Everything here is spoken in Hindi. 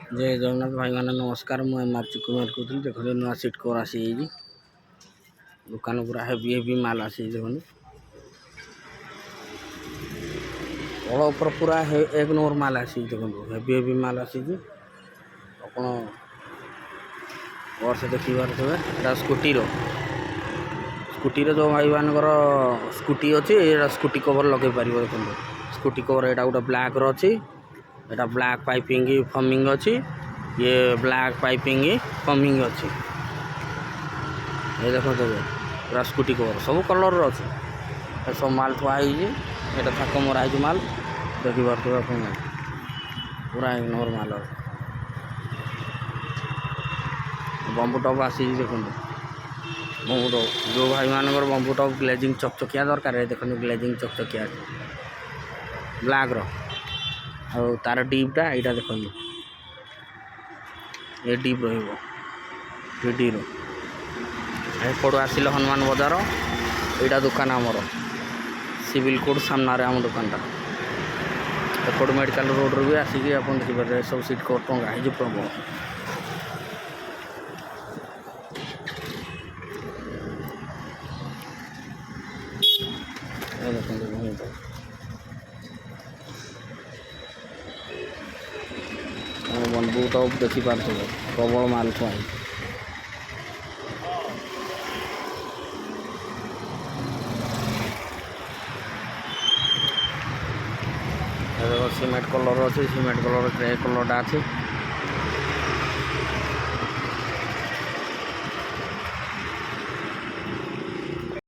जय जगन्नाथ भाई मैंने नमस्कार। मुझे मार्ची कुमार कहती देखो नुआ सीट कवर आसी दुकान पूरा हेवी हेवी माल आसी देखो तल ऊपर पूरा एक नंबर माल आसी देखो हेवी हेवी माल आसी और से देखी पारे स्कूटी जो भाई मानकर स्कूटी अच्छी स्कूटी कवर लगे पार देखो स्कूटी कवर यहाँ गोटे ब्लैक रही यहाँ ब्लैक पाइपिंग फमिंग अच्छी ये ब्लैक पाइपिंग फमिंग अच्छी ये देखो पूरा स्कूटी कवर सब कलर अच्छे सब माल थुआई यहाँ थाक मराई माल देखी पारे पूरा एक नंबर माल बम्बू टप आसी देखो बम्बू टप जो भाई मानकर बम्बू टप ग्लेजिंग चकचकिया दरकार देखो ग्लेजिंग चकचकिया ब्लैक तार डीपटा यहाँ देखो ये डीप रीडीर एपट आसिल हनुमान बजार यहाँ दुकान आमर सिविल कोड सामना आम दुकानटा एपट मेडिकल रोड रू भी आसिक आप देखिए सब सीट कवर टंगा है प्रबल बम्बू टप देखी पार्थ प्रबल माल थुआई सिमेंट कलर अच्छे सिमेंट कलर ग्रे कलर अच्छे